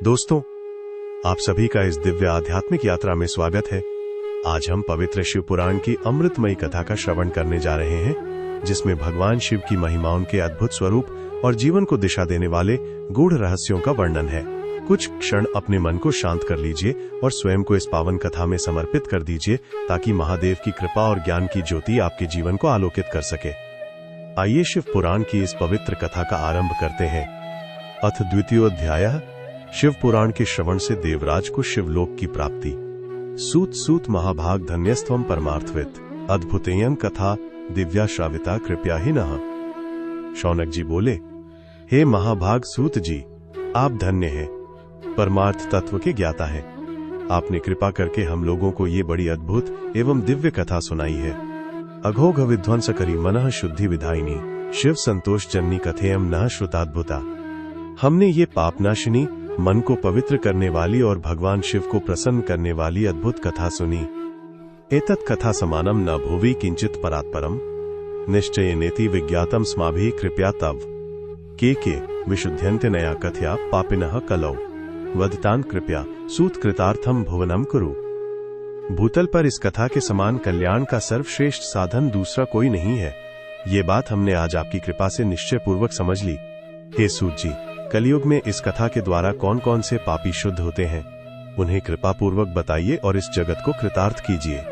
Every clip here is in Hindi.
दोस्तों, आप सभी का इस दिव्य आध्यात्मिक यात्रा में स्वागत है। आज हम पवित्र शिव पुराण की अमृतमयी कथा का श्रवण करने जा रहे हैं, जिसमें भगवान शिव की महिमाओं के अद्भुत स्वरूप और जीवन को दिशा देने वाले गूढ़ रहस्यों का वर्णन है। कुछ क्षण अपने मन को शांत कर लीजिए और स्वयं को इस पावन कथा में समर्पित कर दीजिए, ताकि महादेव की कृपा और ज्ञान की ज्योति आपके जीवन को आलोकित कर सके। आइए शिव पुराण की इस पवित्र कथा का आरंभ करते हैं। अथ द्वितीयोऽध्यायः। शिव पुराण के श्रवण से देवराज को शिवलोक की प्राप्ति। सूत सूत महाभाग धन्यस्त्वं परमार्थवित्, अद्भुतेयं कथा दिव्या श्राविता कृपया ही नः। शौनक जी बोले, हे महाभाग सूत जी, आप धन्य हैं, परमार्थ तत्व के ज्ञाता हैं। आपने कृपा करके हम लोगों को ये बड़ी अद्भुत एवं दिव्य कथा सुनाई है। अघोघ विध्वंसकरी मनः शुद्धि विधायिनी, शिव संतोष जननी कथेयं नः श्रुताद्भुता। हमने ये पापनाशिनी, मन को पवित्र करने वाली और भगवान शिव को प्रसन्न करने वाली अद्भुत कथा सुनी। एतत् कथा समानम न भुवि किंचित परात्परम, निश्चयेनेति विज्ञातम स्माभिः कृपया तव। के विशुद्ध्यन्ते नया कथया पापिनः कलौ, वदतान् कृपया सूत कृतार्थम भुवनम कुरु। भूतल पर इस कथा के समान कल्याण का सर्वश्रेष्ठ साधन दूसरा कोई नहीं है। ये बात हमने आज आपकी कृपा से निश्चय पूर्वक समझ ली। हे सूत जी, कलयुग में इस कथा के द्वारा कौन कौन से पापी शुद्ध होते हैं, उन्हें कृपा पूर्वक बताइए और इस जगत को कृतार्थ कीजिए।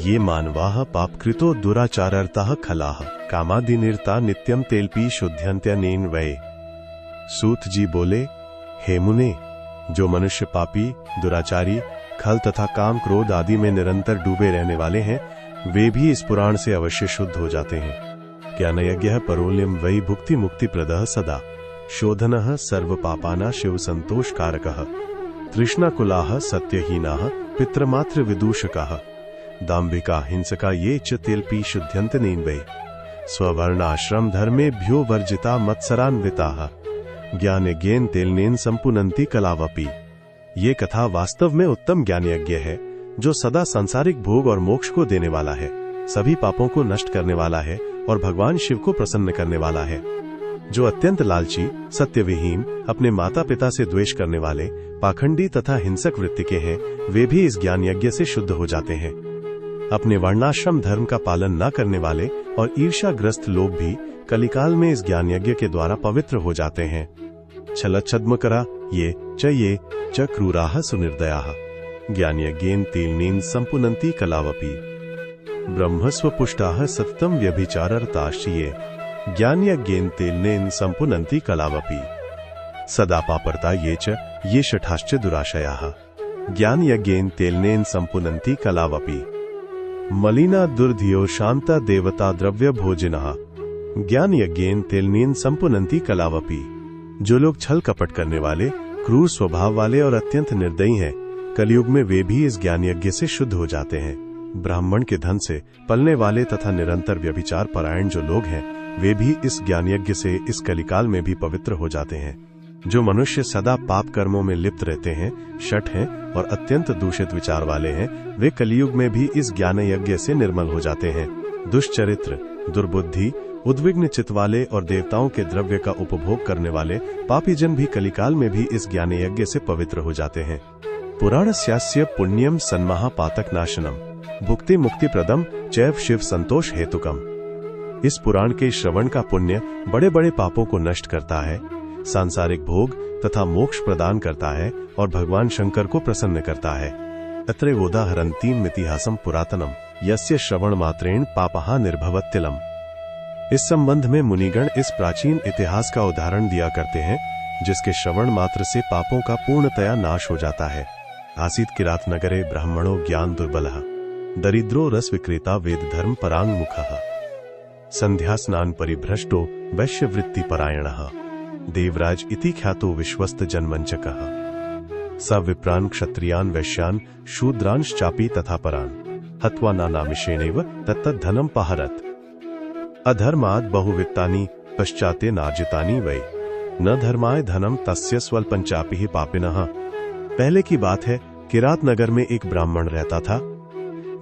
ये मानवाः पाप कृतो दुराचारर्ताः खलाः, कामादिनिरता नित्यम तेलपी शुद्ध्यन्त्यनेन वै। सूत जी बोले, हे मुने, जो मनुष्य पापी, दुराचारी, खल तथा काम क्रोध आदि में निरंतर डूबे रहने वाले हैं, वे भी इस पुराण से अवश्य शुद्ध हो जाते हैं। ज्ञानयज्ञः परोल्यम वै भुक्ति मुक्ति प्रदः सदा, शोधनः सर्व पापाना शिव संतोष कारकः। तृष्णाकुलाः सत्यहीनाः पितृमात्र विदूषकाः, दाम्भिका हिंसका ये च तेलपी शुद्ध्यन्त्यनेन वै। स्ववर्णाश्रम धर्मेभ्यो वर्जिता मत्सरान्विताः, ज्ञानयज्ञेन तेलनेन संपुनन्ति कलावपि। ये कथा वास्तव में उत्तम ज्ञान यज्ञ है, जो सदा सांसारिक भोग और मोक्ष को देने वाला है, सभी पापों को नष्ट करने वाला है और भगवान शिव को प्रसन्न करने वाला है। जो अत्यंत लालची, सत्यविहीन, अपने माता पिता से द्वेष करने वाले, पाखंडी तथा हिंसक वृत्ति के हैं, वे भी इस ज्ञान यज्ञ से शुद्ध हो जाते हैं। अपने वर्णाश्रम धर्म का पालन न करने वाले और ईर्ष्याग्रस्त लोग भी कलिकाल में इस ज्ञान यज्ञ के द्वारा पवित्र हो जाते हैं। छलच्छद्मकरा ये च क्रूराः सुनिर्दयाः, ज्ञानयज्ञेन तेलनेन संपुनन्ति कलावपि। ब्रह्मस्वपुष्टाः सततं व्यभिचाररताश्च ये, ज्ञानयज्ञेन तेलनेन संपुनन्ति कलावपि। सदा पापर्ता ये शठाश्च दुराशयाः, ज्ञानयज्ञेन तेलनेन संपुनन्ति कलावपि। मलिना दुर्धियो शांता देवता द्रव्य भोजिनः, ज्ञानयज्ञेन तेलनेन संपुनन्ति कलावपि। जो लोग छल कपट करने वाले, क्रूर स्वभाव वाले और अत्यंत निर्दयी हैं, कलयुग में वे भी इस ज्ञान यज्ञ से शुद्ध हो जाते हैं। ब्राह्मण के धन से पलने वाले तथा निरंतर व्यभिचार परायण जो लोग हैं, वे भी इस ज्ञान यज्ञ से इस कलिकाल में भी पवित्र हो जाते हैं। जो मनुष्य सदा पाप कर्मों में लिप्त रहते हैं, शठ हैं और अत्यंत दूषित विचार वाले हैं, वे कलियुग में भी इस ज्ञान यज्ञ से निर्मल हो जाते हैं। दुष्चरित्र, दुर्बुद्धि, उद्विग्न चित्त वाले और देवताओं के द्रव्य का उपभोग करने वाले पापी जन भी कलिकाल में भी इस ज्ञान यज्ञ से पवित्र हो जाते हैं। पुराणस्यास्य पुण्यम सन्महापातक नाशनम, भुक्ति मुक्ति प्रदम चैव शिव संतोष हेतुकम। इस पुराण के श्रवण का पुण्य बड़े बड़े पापों को नष्ट करता है, सांसारिक भोग तथा मोक्ष प्रदान करता है और भगवान शंकर को प्रसन्न करता है। अत्रैवोदाहरन्तीम इतिहासम पुरातनम, यस्य श्रवण मात्रेण पापः निर्भवत्यलम। इस संबंध में मुनिगण इस प्राचीन इतिहास का उदाहरण दिया करते हैं, जिसके श्रवण मात्र से पापों का पूर्णतया नाश हो जाता है। आसीत किरात नगरे ब्राह्मणो ज्ञान दुर्बलः, दरिद्रो रस विक्रेता वेद धर्म परांग मुखः, संध्या स्नान परिभ्रष्टो वैश्य वृत्ति परायणः, देवराज इति ख्यातो विश्वस्त जनमंचकः। स विप्रान् क्षत्रियान् वैश्यान् शूद्रांश्चापि तथा परान्, हत्वा नानामिषेणैव तत्तद्धनं पहरत्। अधर्मात् बहुवित्तानि पश्चाते नार्जितानि वै, न धर्माय धनम तस्य स्वल्पंचापि पापिनः। पहले की बात है, किरात नगर में एक ब्राह्मण रहता था,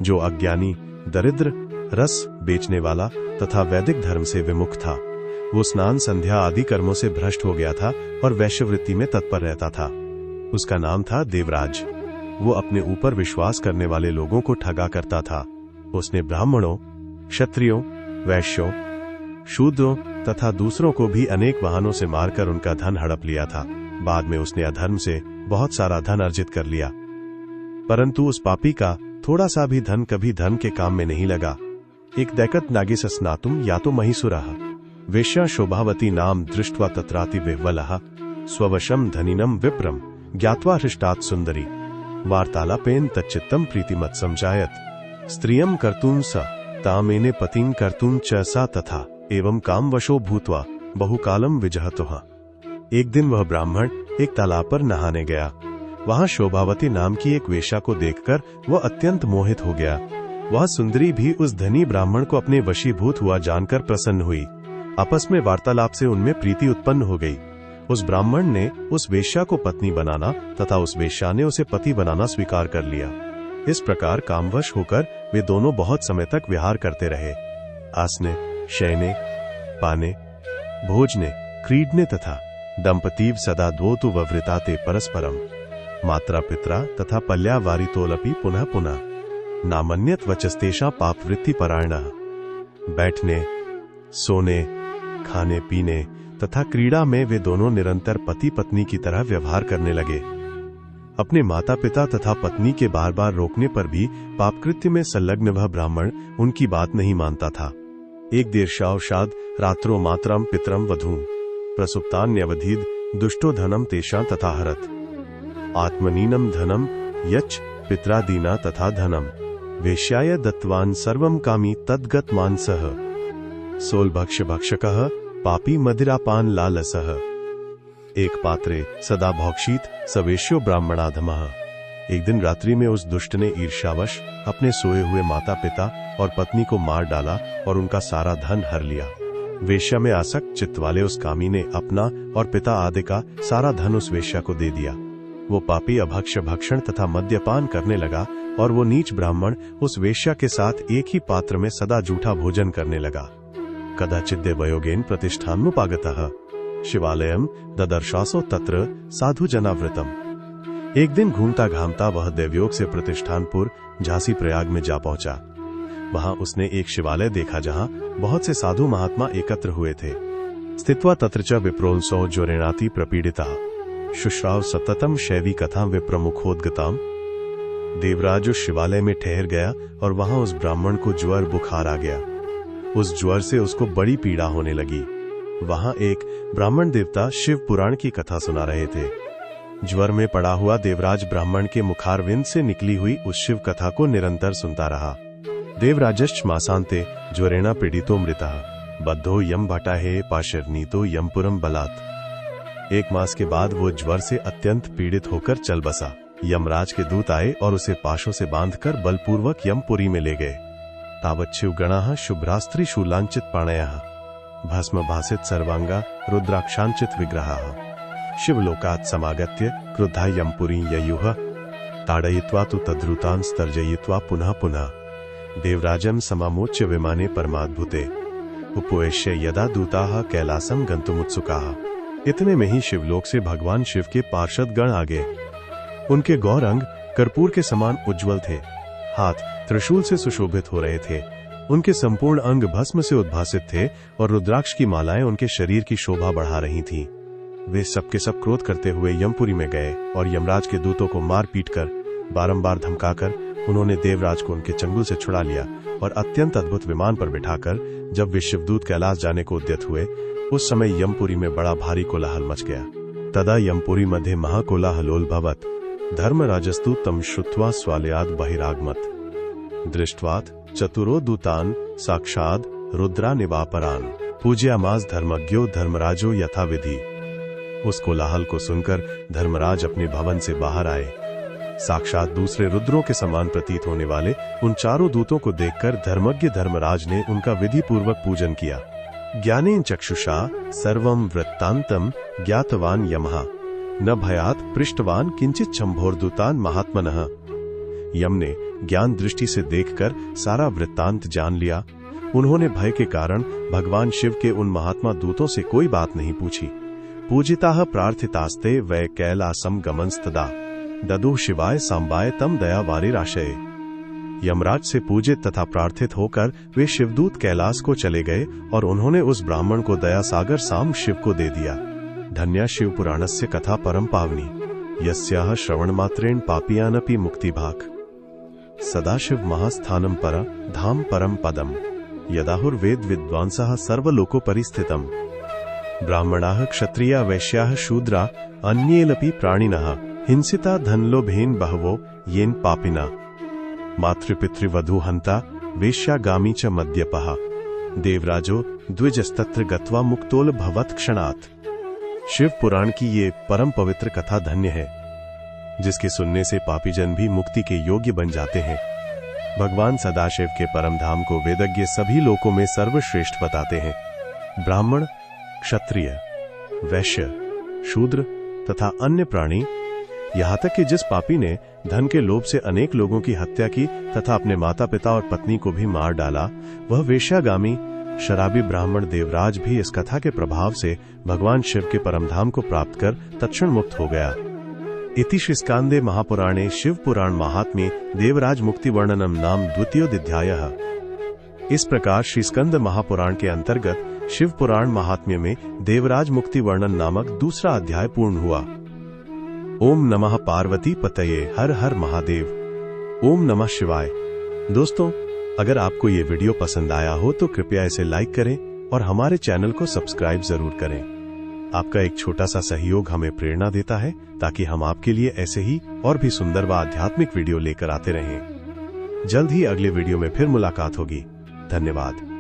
जो अज्ञानी, दरिद्र, रस बेचने वाला तथा वैदिक धर्म से विमुख था। वो स्नान संध्या आदि कर्मों से भ्रष्ट हो गया था और वैश्यवृत्ति में तत्पर रहता था। उसका नाम था देवराज। वो अपने ऊपर विश्वास करने वाले लोगों को ठगा करता था। उसने ब्राह्मणों, क्षत्रियों, वैश्यों, शूद्रों तथा दूसरों को भी अनेक वाहनों से मारकर उनका धन हड़प लिया था। बाद में उसने अधर्म से बहुत सारा धन अर्जित कर लिया, परंतु उस पापी का थोड़ा सा भी धन कभी धर्म के काम में नहीं लगा। एक दैकत नागिस स्नातुम या तो महिसुरः वेश्या शोभावती नाम दृष्ट्वा तत्राति विह्वलः स्ववशम धनिनम विप्रम ज्ञात्वा हृष्टात् सुंदरी वार्तालापेन तच्चित्तम प्रीतिमत समझायत स्त्रियम कर्तुं स तामेने पतिं कर्तुं च सा तथा एवं कामवशो भूत्वा बहुकालम विजहतुः। एक दिन वह ब्राह्मण एक तालाब पर नहाने गया। वहां शोभावती नाम की एक वेश्या को देखकर वह अत्यंत मोहित हो गया। वह सुंदरी भी उस धनी ब्राह्मण को अपने वशीभूत हुआ जानकर प्रसन्न हुई। आपस में वार्तालाप से उनमें प्रीति उत्पन्न हो गई। उस ब्राह्मण ने उस वेश्या को पत्नी बनाना तथा उस वेश्या ने उसे पति बनाना स्वीकार कर लिया। इस प्रकार कामवश होकर वे दोनों बहुत समय तक विहार करते रहे। आसने, शयने, पाने, भोजने, क्रीडने तथा दंपतीव सदा द्वोतु ववृताते परस्परम मात्रा पित्रा तथा पल्या वारितोलपि पुनः पुनः नामन्यत वचस्तेषा पापवृत्ति परायणः। बैठने, सोने, खाने पीने तथा क्रीड़ा में वे दोनों निरंतर पति पत्नी की तरह व्यवहार करने लगे। अपने माता पिता तथा पत्नी के बार बार रोकने पर भी पापकृत्य में संलग्न वह ब्राह्मण उनकी बात नहीं मानता था। एक दीर्षावशाद रात्रो मातरम पितरम वधूम प्रसुप्तान्यवधीद दुष्टो धनम तेषां तथा हरत आत्मनीनम धनम यच्च पित्रादीना तथा धनम वेश्याय दत्तवान सर्वम कामी तद्गत मानसः सोलभक्ष भक्षकः पापी मदिरापान लालसः। एक पात्रे सदा भौक्षित सवेश्यो ब्राह्मणाधमः। एक दिन रात्रि में उस दुष्ट ने ईर्ष्यावश अपने सोए हुए माता पिता और पत्नी को मार डाला और उनका सारा धन हर लिया। वेश्या में आसक्त चित्त वाले उस कामी ने अपना और पिता आदि का सारा धन उस वेश्या को दे दिया। वो पापी अभक्ष्य भक्षण तथा मद्यपान करने लगा और वो नीच ब्राह्मण उस वेश्या के साथ एक ही पात्र में सदा जूठा भोजन करने लगा। कदाचिद् वयोगेन प्रतिष्ठानुपागतः शिवालयम ददर्शासो तत्र साधु जनावृतम। एक दिन घूमता घामता वह देवयोग से प्रतिष्ठानपुर झांसी प्रयाग में जा पहुंचा। वहां उसने एक शिवालय देखा जहां बहुत से साधु महात्मा एकत्र हुए थे। स्थित्वा तत्र च विप्रोंसो ज्वरेणाति प्रपीडिता शुश्राव सततम शैवी कथा विप्रमुखोद्गताम। देवराज उस शिवालय में ठहर गया और वहां उस ब्राह्मण को ज्वर बुखार आ गया। उस ज्वर से उसको बड़ी पीड़ा होने लगी। वहां एक ब्राह्मण देवता शिव पुराण की कथा सुना रहे थे। ज्वर में पड़ा हुआ देवराज ब्राह्मण के मुखारविंद से निकली हुई उस शिव कथा को निरंतर सुनता रहा। देवराजश्च मासान्ते ज्वरेण पीड़ितो मृतः बद्धो यम भटाहे पाशर्नीतो यमपुरम बलात्। एक मास के बाद वो ज्वर से अत्यंत पीड़ित होकर चल बसा। यमराज के दूत आए और उसे पाशों से बांधकर बलपूर्वक यमपुरी में ले गए। तावत् शिवगणाः शुभ्रास्त्री शूलांचित पाणयः भस्म भासित सर्वांगा रुद्राक्षांचित विग्रहाः शिवलोकात् समागत्य क्रुद्धा यमपुरी ययुः ताडयित्वा तु तद्रुतान् स्तर्जयित्वा पुनः पुनः देवराजं समामोच्य विमाने परमाद्भुते उपवेश्य यदा दूताः कैलासम गन्तुमुत्सुकाः। इतने में ही शिवलोक से भगवान शिव के पार्षद गण आ गए। उनके गौर अंग कर्पूर के समान उज्जवल थे। हाथ त्रिशूल से सुशोभित हो रहे थे। उनके संपूर्ण अंग भस्म से उद्भासित थे और रुद्राक्ष की मालाएं उनके शरीर की शोभा बढ़ा रही थीं। वे सबके सब क्रोध करते हुए यमपुरी में गए और यमराज के दूतों को मार पीट कर बारंबार धमकाकर उन्होंने देवराज को उनके चंगुल से छुड़ा लिया और अत्यंत अद्भुत विमान पर बिठाकर जब वे शिवदूत कैलाश जाने को उद्यत हुए उस समय यमपुरी में बड़ा भारी कोलाहल मच गया। तदा यमपुरी मध्ये महाकोलाहलोद्भवत् धर्मराजस्तु तम श्रुत्वा स्वालयात् बहिरागमत् दृष्ट्वात् चतुरो दूतान् साक्षात् रुद्रा निवापरान् पूजयामास धर्मज्ञो धर्मराजो यथाविधि। उस कोलाहल को सुनकर धर्मराज अपने भवन से बाहर आए। साक्षात दूसरे रुद्रों के समान प्रतीत होने वाले उन चारों दूतों को देखकर धर्मज्ञ धर्मराज ने उनका विधि पूर्वक पूजन किया। ज्ञानेन चक्षुषा सर्वं वृत्तांतम ज्ञातवान यमः न भयात पृष्ठवान किंचित शंभोर्दूतान महात्मनः। यम ने ज्ञान दृष्टि से देखकर सारा वृत्तांत जान लिया। उन्होंने भय के कारण भगवान शिव के उन महात्मा दूतों से कोई बात नहीं पूछी। पूजिताः प्रार्थितास्ते वै कैलासम गमनस्तदा ददुः शिवाय सांबाय तम दया वारिराशये। यमराज से पूजित तथा प्रार्थित होकर वे शिवदूत कैलाश को चले गए और उन्होंने उस ब्राह्मण को दया सागर सांब शिव को दे दिया। धन्या शिव पुराणस्य कथा परम पावनी यस्याः श्रवण मात्रेण पापियानपि मुक्तिभाक् सदाशिव महास्थानं पर धाम परम पदम यदाहुर्वेद विद्वांसः सर्वलोकोपरि स्थितम्। ब्राह्मणाः क्षत्रिया वैश्याः शूद्रा अन्येलपि प्राणिनः हिंसिता धनलोभेन बहवो येन पापिना मातृपितृवधूहंता वेश्यागामी च मद्यपः देवराजो द्विजस्तत्र गत्वा मुक्तोल भवत् क्षणात्। शिव पुराण की ये परम पवित्र कथा धन्य है, जिसके सुनने से पापीजन भी मुक्ति के योग्य बन जाते हैं। भगवान सदाशिव के परम धाम को वेदज्ञ सभी लोकों में सर्वश्रेष्ठ बताते हैं। ब्राह्मण, क्षत्रिय, वैश्य, शूद्र तथा अन्य प्राणी, यहाँ तक कि जिस पापी ने धन के लोभ से अनेक लोगों की हत्या की तथा अपने माता पिता और पत्नी को भी मार डाला, वह वेश्यागामी शराबी ब्राह्मण देवराज भी इस कथा के प्रभाव से भगवान शिव के परमधाम को प्राप्त कर तत्क्षण मुक्त हो गया। इति श्रीस्कांदे महापुराणे शिव पुराण महात्म्ये देवराज मुक्ति वर्णनम नाम द्वितीयोऽध्यायः। इस प्रकार श्रीस्कंद महापुराण के अंतर्गत शिव पुराण महात्म्य में देवराज मुक्ति वर्णन नामक दूसरा अध्याय पूर्ण हुआ। ओम नमः पार्वती पतये हर हर महादेव। ओम नमः शिवाय। दोस्तों, अगर आपको ये वीडियो पसंद आया हो तो कृपया इसे लाइक करें और हमारे चैनल को सब्सक्राइब जरूर करें। आपका एक छोटा सा सहयोग हमें प्रेरणा देता है ताकि हम आपके लिए ऐसे ही और भी सुंदर व आध्यात्मिक वीडियो लेकर आते रहें। जल्द ही अगले वीडियो में फिर मुलाकात होगी। धन्यवाद।